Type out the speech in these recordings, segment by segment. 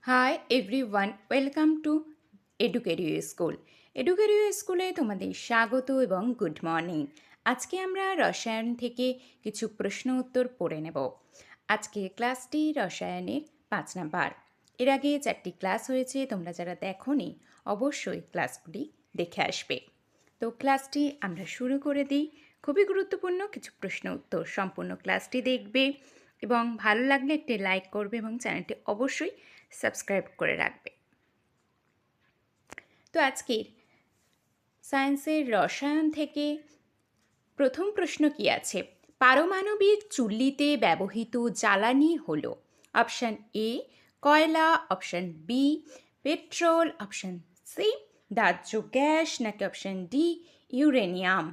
High everyone, welcome to Educario school. Educario স্কুলে তোমাদের স্বাগত এবং গুড মর্নিং। আজকে আমরা রসায়ন থেকে কিছু প্রশ্ন উত্তর পড়ে নেব। আজকে ক্লাসটি রসায়নের 5 নাম্বার। এর আগে 4টি ক্লাস হয়েছে, তোমরা যারা দেখোনি অবশ্যই ক্লাসগুলি দেখে আসবে। তো ক্লাসটি আমরা শুরু করে দিই। খুবই গুরুত্বপূর্ণ কিছু প্রশ্ন উত্তর, সম্পূর্ণ ক্লাসটি দেখবে এবং ভালো লাগলে একটি লাইক করবে এবং চ্যানেলটি অবশ্যই সাবস্ক্রাইব করে রাখবে। তো আজকের সায়েন্সের রসায়ন থেকে প্রথম প্রশ্ন কি আছে? পারমাণবিক চুল্লিতে ব্যবহৃত জ্বালানি হলো অপশান এ কয়লা, option B petrol, option C দাহ্য গ্যাস, নাকি অপশান ডি ইউরেনিয়াম।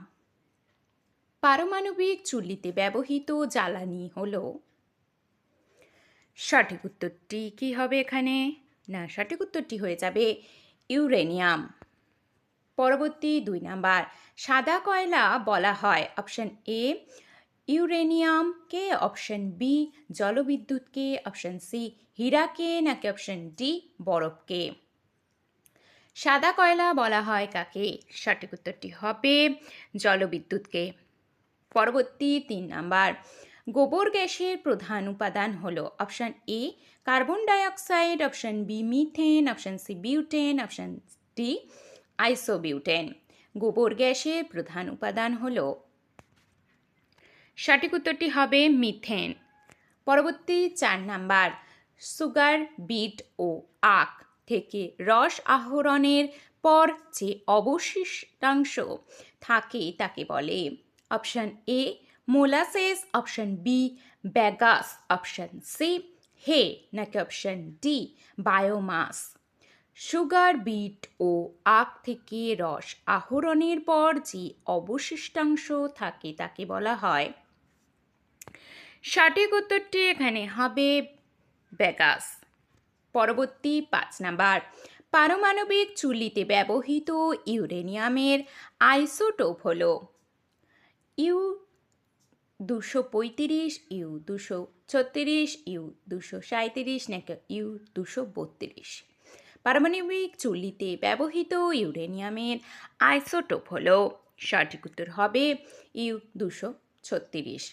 পারমাণবিক চুল্লিতে ব্যবহৃত জ্বালানি হলো, সঠিক উত্তরটি কি হবে এখানে? না, সঠিক উত্তরটি হয়ে যাবে ইউরেনিয়াম। পরবর্তী 2 নাম্বার, সাদা কয়লা বলা হয় অপশান এ ইউরেনিয়ামকে, অপশান বি জলবিদ্যুৎকে, অপশান সি হীরাকে, নাকি অপশান ডি বরফকে। সাদা কয়লা বলা হয় কাকে? সঠিক উত্তরটি হবে জলবিদ্যুৎকে। পরবর্তী 3 নাম্বার, গোবর গ্যাসের প্রধান উপাদান হলো option A carbon dioxide, option B methane, option C butane, option D isobutane. গোবর গ্যাসের প্রধান উপাদান হলো, সঠিক উত্তরটি হবে মিথেন। পরবর্তী 4 নাম্বার, সুগার বিট ও আখ থেকে রস আহরণের পর যে অবশিষ্টাংশ থাকে তাকে বলে option A molasses, option B bagasse, option C hay, নাকি option D biomass. Sugar beet ও আখ থেকে রস আহরণের পর যে অবশিষ্টাংশ থাকে তাকে বলা হয়, সঠিক উত্তরটি এখানে হবে ব্যাগাস। পরবর্তী 5 নাম্বার, পারমাণবিক চুল্লিতে ব্যবহৃত ইউরেনিয়ামের আইসোটোপ হল ইউ-235, ইউ-236, ইউ-237, নাকি ইউ-232। পারমাণবিক চুল্লিতে ব্যবহৃত ইউরেনিয়ামের আইসোটোপ হল, সঠিক উত্তর হবে ইউ-236।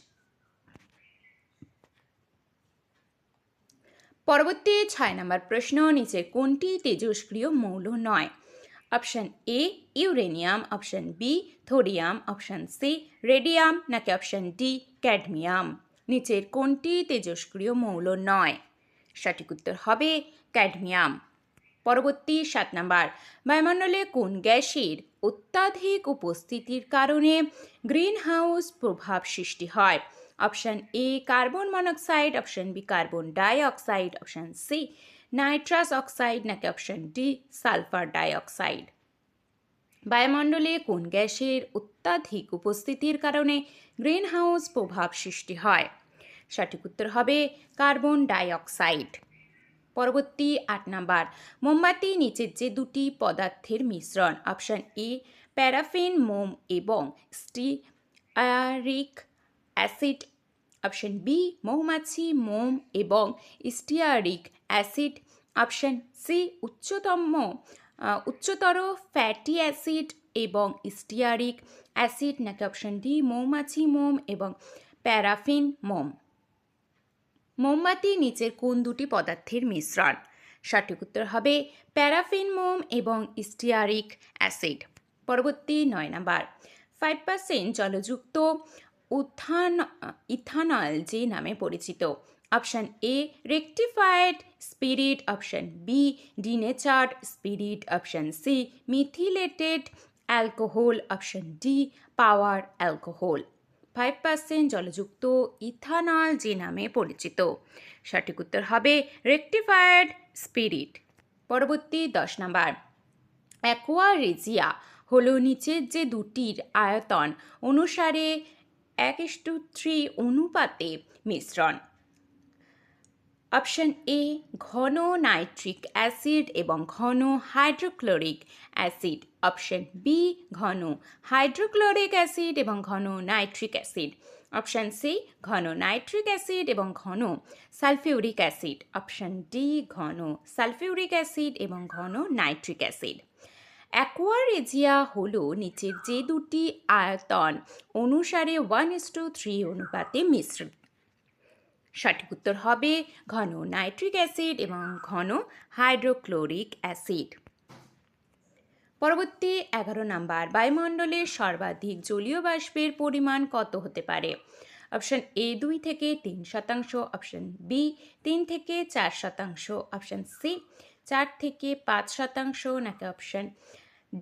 পরবর্তী 6 নাম্বার প্রশ্ন, নিচের কোনটি তেজস্ক্রিয় মৌল নয়? Option A uranium, option B thorium, option C radium, নাকি অপশান ডি ক্যাডমিয়াম। নিচের কোনটি তেজস্ক্রিয় মৌল নয়? সঠিক উত্তর হবে ক্যাডমিয়াম। পরবর্তী 7 নাম্বার, বায়ুমণ্ডলে কোন গ্যাসের অত্যাধিক উপস্থিতির কারণে গ্রিনহাউস প্রভাব সৃষ্টি হয়? Option A carbon monoxide, option B carbon die oxide, option C nitrous oxide, নাকি option D sulphur die oxide. বায়ুমণ্ডলে কোন গ্যাসের অত্যাধিক উপস্থিতির কারণে গ্রিনহাউস প্রভাব সৃষ্টি হয়? সঠিক উত্তর হবে কার্বন ডাই অক্সাইড। পরবর্তী 8 নাম্বার, মোমবাতি নিচের যে দুটি পদার্থের মিশ্রণ? অপশান এ প্যারাফিন মোম এবং স্টিয়ারিক অ্যাসিড, অপশান বি মৌমাছি মোম এবং স্টিয়ারিক অ্যাসিড, অপশান সি উচ্চতর ফ্যাটি অ্যাসিড এবং স্টিয়ারিক অ্যাসিড, নাকি অপশান ডি মৌমাছি মোম এবং প্যারাফিন মোম। মোমবাতি নিচের কোন দুটি পদার্থের মিশ্রণ? সঠিক উত্তর হবে প্যারাফিন মোম এবং স্টিয়ারিক অ্যাসিড। পরবর্তী 9 নাম্বার, 5% জলযুক্ত ইথানল যে নামে পরিচিত? Option A rectified spirit, option B denatured spirit, option C methylated alcohol, option D power alcohol. 5% জলযুক্ত ইথানল যে নামে পরিচিত? সঠিক উত্তর হবে রেকটিফায়েড স্পিরিট। পরবর্তী 10 নাম্বার, অ্যাকোয়া রেজিয়া হলো নিচের যে দুটির আয়তন অনুসারে 1:3 অনুপাতে মিশ্রণ? অপশন এ ঘন নাইট্রিক অ্যাসিড এবং ঘন হাইড্রোক্লোরিক অ্যাসিড, অপশন বি ঘন হাইড্রোক্লোরিক অ্যাসিড এবং ঘন নাইট্রিক অ্যাসিড, অপশন সি ঘন নাইট্রিক অ্যাসিড এবং ঘন সালফিউরিক অ্যাসিড, অপশন ডি ঘন সালফিউরিক অ্যাসিড এবং ঘন নাইট্রিক অ্যাসিড। অ্যাকোয়ারেজিয়া হল নিচের যে দুটি আয়তন অনুসারে 1:3 অনুপাতে মিশ্রিত। সঠিক উত্তর হবে ঘন নাইট্রিক অ্যাসিড এবং ঘন হাইড্রোক্লোরিক অ্যাসিড। পরবর্তী 11 নাম্বার, বায়ুমণ্ডলের সর্বাধিক জলীয় বাষ্পের পরিমাণ কত হতে পারে? অপশন এ 2 থেকে 3%, অপশন বি 3 থেকে 4%, অপশন সি 4 থেকে 5%, নাকি অপশন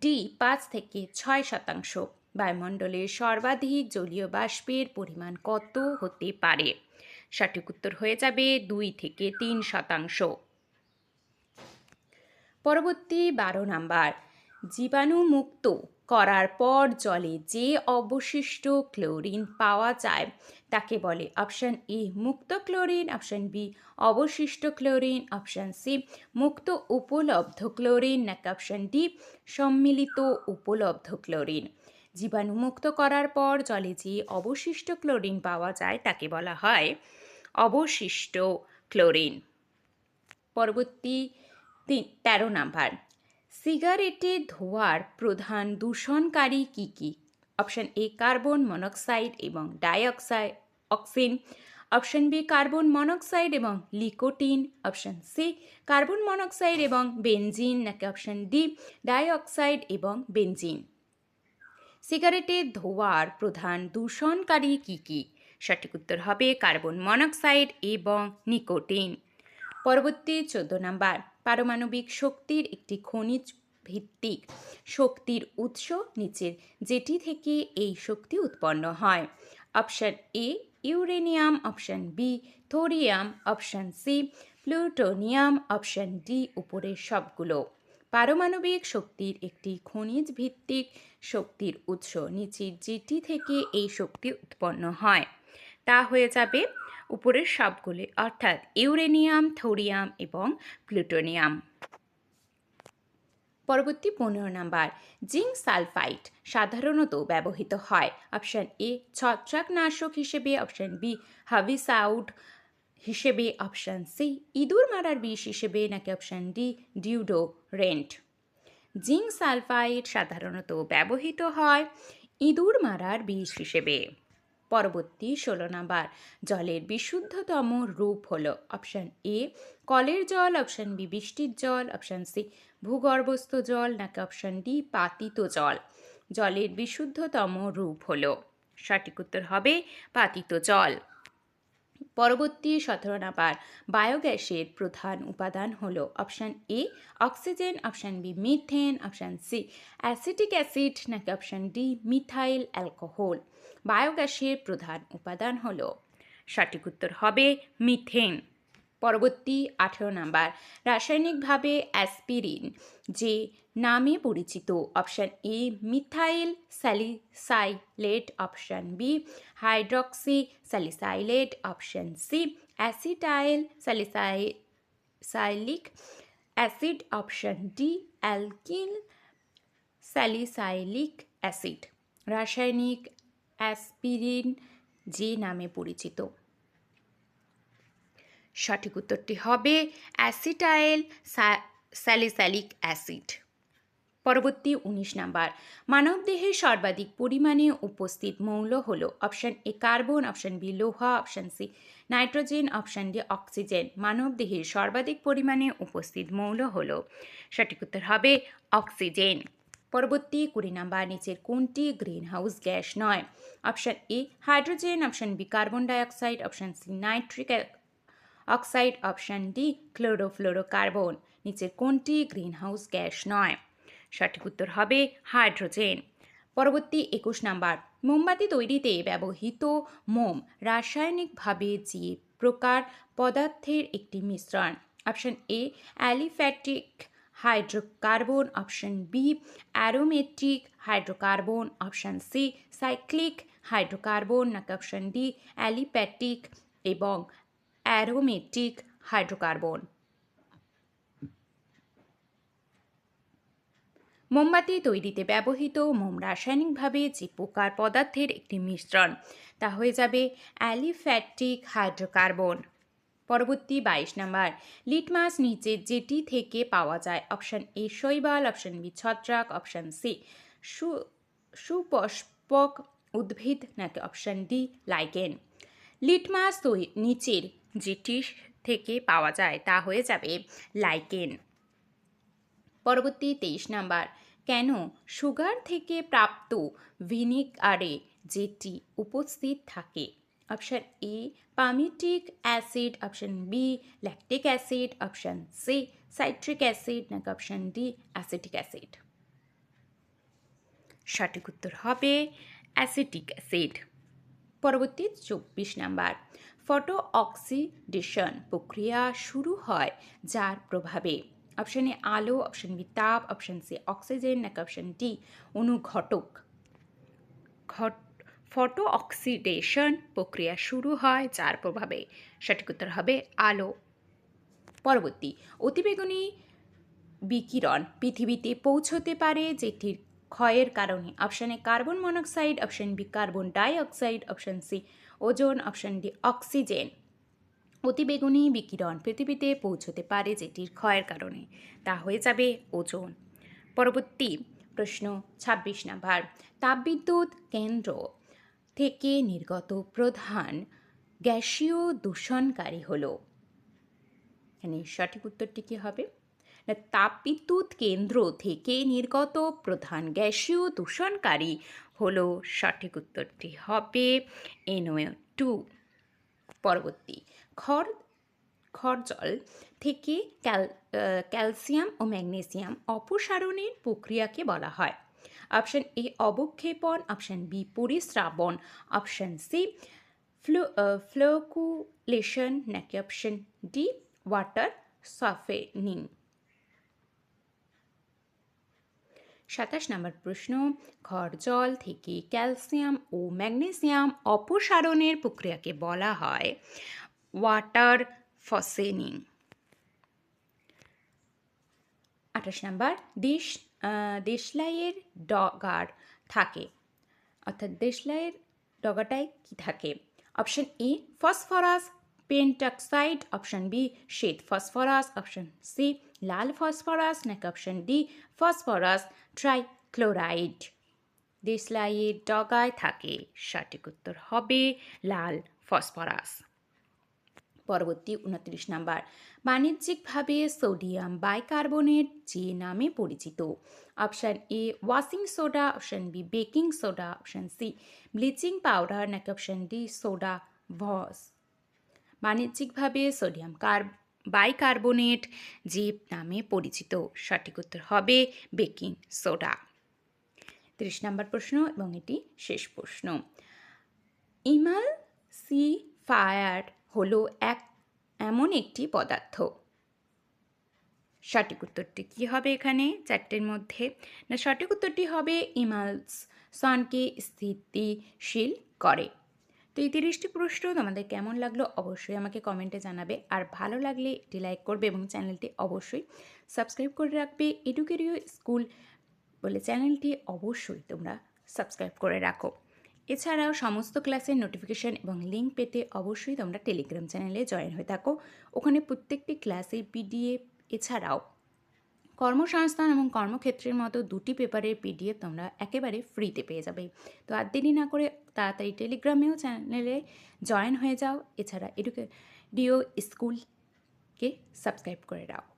ডি 5 থেকে 6%। বায়ুমণ্ডলের সর্বাধিক জলীয় বাষ্পের পরিমাণ কত হতে পারে? সঠিক উত্তর হয়ে যাবে 2 থেকে 3%। পরবর্তী 12 নাম্বার, জীবাণুমুক্ত করার পর জলে যে অবশিষ্ট ক্লোরিন পাওয়া যায় তাকে বলে? অপশন এ মুক্ত ক্লোরিন, অপশন বি অবশিষ্ট ক্লোরিন, অপশন সি মুক্ত উপলব্ধ ক্লোরিন, নাকি অপশন ডি সম্মিলিত উপলব্ধ ক্লোরিন। জীবাণুমুক্ত করার পর জলে যে অবশিষ্ট ক্লোরিন পাওয়া যায় তাকে বলা হয় অবশিষ্ট ক্লোরিন। পরবর্তী 13 নাম্বার, সিগারেটের ধোঁয়ার প্রধান দূষণকারী কী কী? অপশন এ কার্বন মনোক্সাইড এবং অক্সিন, অপশন বি কার্বন মনোক্সাইড এবং nicotine, option C carbon monoxide এবং বেনজিন, নাকি অপশন ডি ডাইঅক্সাইড এবং বেনজিন। সিগারেটের ধোঁয়ার প্রধান দূষণকারী কী কী? সঠিক উত্তর হবে কার্বন মনোক্সাইড এবং নিকোটিন। পরবর্তী 14 নাম্বার, পারমাণবিক শক্তির একটি খনিজ ভিত্তিক শক্তির উৎস নিচের যেটি থেকে এই শক্তি উৎপন্ন হয়? Option A uranium, option B thorium, option C plutonium, option D উপরের সবগুলো। পারমাণবিক শক্তির একটি খনিজ ভিত্তিক শক্তির উৎস নিচের যেটি থেকে এই শক্তি উৎপন্ন হয় তা হয়ে যাবে উপরের সবগুলি, অর্থাৎ ইউরেনিয়াম, থোরিয়াম এবং প্লুটোনিয়াম। পরবর্তী 15 নাম্বার, জিঙ্ক সালফাইড সাধারণত ব্যবহৃত হয়? অপশন এ ছত্রাকনাশক হিসেবে, অপশন বি হার্বিসাইড হিসেবে, অপশন সি ইঁদুর মারার বিষ হিসেবে, নাকি option D deodorant. Zinc sulphide সাধারণত ব্যবহৃত হয় ইঁদুর মারার বিষ হিসেবে। পরবর্তী 16 নাম্বার, জলের বিশুদ্ধতম রূপ হলো? অপশন এ কলের জল, অপশন বি বৃষ্টির জল, অপশন সি ভূগর্ভস্থ জল, নাকি অপশন ডি পাতিত জল। জলের বিশুদ্ধতম রূপ হলো? সঠিক উত্তর হবে পাতিত জল। পরবর্তী 17 নাম্বার, বায়োগ্যাসের প্রধান উপাদান হলো? Option A oxygen, option B methane, option C acetic acid, নাকি অপশন ডি মিথাইল অ্যালকোহল। বায়োগ্যাসের প্রধান উপাদান হলো? সঠিক উত্তর হবে মিথেন। পরবর্তী 18 নাম্বার, রাসায়নিকভাবে অ্যাসপিরিন যে নামে পরিচিত? Option A methyl salicylate, option B hydroxy salicylate, option C acetyl salicylic acid, option D alkyl salicylic acid. রাসায়নিক অ্যাসপিরিন যে নামে পরিচিত? সঠিক উত্তরটি হবে অ্যাসিটাইল স্যালিসাইলিক অ্যাসিড। পরবর্তী 19 নাম্বার, মানবদেহে সর্বাধিক পরিমাণে উপস্থিত মৌল হলো? Option A carbon, option B লোহা, option C nitrogen, option D oxygen. মানবদেহে সর্বাধিক পরিমাণে উপস্থিত মৌল হলো? সঠিক উত্তর হবে অক্সিজেন। পরবর্তী 20 নাম্বার, নিচের কোনটি গ্রিন হাউস গ্যাস নয়? Option A hydrogen, option B carbon dioxide, option C nitric oxide, option D chlorofluorocarbon. নিচের কোনটি গ্রিন হাউস গ্যাস নয়? সঠিক উত্তর হবে হাইড্রোজেন। পরবর্তী 21 নাম্বার, মোমবাতি তৈরিতে ব্যবহৃত মোম রাসায়নিকভাবে যে প্রকার পদার্থের একটি মিশ্রণ? Option A aliphatic hydrocarbon, option B aromatic hydrocarbon, option C cyclic hydrocarbon, নাকি অপশন ডি অ্যালিপ্যাটিক এবং অ্যারোমেটিক হাইড্রোকার্বন। মোমবাতি তৈরিতে ব্যবহৃত মোম রাসায়নিকভাবে যে প্রকার পদার্থের একটি মিশ্রণ, তা হয়ে যাবে অ্যালিফ্যাটিক হাইড্রোকার্বন। পরবর্তী 22 নাম্বার, লিটমাস নিচে যেটি থেকে পাওয়া যায়? অপশান এ শৈবাল, অপশান বি ছত্রাক, অপশান সি সুপুষ্পক উদ্ভিদ, নাকি অপশান ডি লাইকেন। লিটমাস নিচের যেটি থেকে পাওয়া যায় তা হয়ে যাবে লাইকেন। পরবর্তী 23 নাম্বার, কেন সুগার থেকে প্রাপ্ত ভিনেগারে যেটি উপস্থিত থাকে? Option A palmitic acid, option B lactic acid, option C citric acid, নাকি অপশান ডি অ্যাসিটিক অ্যাসিড। সঠিক উত্তর হবে অ্যাসিটিক অ্যাসিড। পরবর্তী 24 নাম্বার, ফটো অক্সিডেশন প্রক্রিয়া শুরু হয় যার প্রভাবে? অপশান এ আলো, অপশান বি তাপ, অপশান সি অক্সিজেন, নাকি অপশান ডি অনুঘটক। ফটো অক্সিডেশন প্রক্রিয়া শুরু হয় যার প্রভাবে? সঠিক উত্তর হবে আলো। পরবর্তী, অতিবেগুনি বিকিরণ পৃথিবীতে পৌঁছতে পারে যেটির ক্ষয়ের কারণে? Option A carbon monoxide, option B carbon die oxide, option C ozone, option D oxygen. অতিবেগুনি বিকিরণ পৃথিবীতে পৌঁছতে পারে যেটির ক্ষয়ের কারণে, তা হয়ে যাবে ওজোন। পরবর্তী প্রশ্ন 26 নাম্বার, তাপবিদ্যুৎ কেন্দ্র থেকে নির্গত প্রধান গ্যাসীয় দূষণকারী হল? এখানে সঠিক উত্তরটি কী হবে? না, তাপবিদ্যুৎ কেন্দ্র থেকে নির্গত প্রধান গ্যাসীয় দূষণকারী হল, সঠিক উত্তরটি হবে NO2। পরবর্তী, খড়জল থেকে ক্যালসিয়াম ও ম্যাগনেসিয়াম অপসারণের প্রক্রিয়াকে বলা হয়? অপশান এ অবক্ষেপণ, অপশান বি পরিস্রাবণ, অপশান সি ফ্লোকুলেশন, নাকি অপশান ডি ওয়াটার সফেনিং। 27 নম্বর প্রশ্ন, খড়জল থেকে ক্যালসিয়াম ও ম্যাগনেসিয়াম অপসারণের প্রক্রিয়াকে বলা হয় ওয়াটার ফসেনিং। 28 নম্বর, দেশলাইয়ের ডগার থাকে, অর্থাৎ দেশলাইয়ের ডগাটায় কি থাকে? Option A phosphorus pentoxide, option B শ্বেত ফসফরাস, অপশান সি লাল ফসফরাস, নাকি অপশান ডি ফসফরাস ট্রাইক্লোরাইড। দেশলাইয়ের ডগায় থাকে, সঠিক উত্তর হবে লাল ফসফরাস। পরবর্তী 29 নাম্বার, বাণিজ্যিকভাবে সোডিয়াম বাইকার্বনেট যে নামে পরিচিত? Option A washing soda, option B baking soda, option C bleaching powder, নাকি অপশান ডি সোডা ভস। বাণিজ্যিকভাবে সোডিয়াম বাইকার্বনেট যে নামে পরিচিত, সঠিক উত্তর হবে বেকিং সোডা। 30 নম্বর প্রশ্ন এবং এটি শেষ প্রশ্ন, ইমালসিফায়ার হলো এমন একটি পদার্থ। সঠিক উত্তরটি কী হবে এখানে চারটের মধ্যে? না, সঠিক উত্তরটি হবে ইমালসনকে স্থিতিশীল করে। তো এই 30টি প্রশ্ন তোমাদের কেমন লাগলো অবশ্যই আমাকে কমেন্টে জানাবে, আর ভালো লাগলে একটি লাইক করবে এবং চ্যানেলটি অবশ্যই সাবস্ক্রাইব করে রাখবে। এডুকেরিও স্কুল বলে চ্যানেলটি অবশ্যই তোমরা সাবস্ক্রাইব করে রাখো। এছাড়াও সমস্ত ক্লাসের নোটিফিকেশান এবং লিঙ্ক পেতে অবশ্যই তোমরা টেলিগ্রাম চ্যানেলে জয়েন হয়ে থাকো। ওখানে প্রত্যেকটি ক্লাসের PDF, এছাড়াও কর্মসংস্থান এবং কর্মক্ষেত্রের মতো 2টি পেপারের PDF তোমরা একেবারে ফ্রিতে পেয়ে যাবে। তো আর দেরি না করে তাড়াতাড়ি টেলিগ্রামেও চ্যানেলে জয়েন হয়ে যাও। এছাড়া এডুকেরিও স্কুলকে সাবস্ক্রাইব করে রাখো।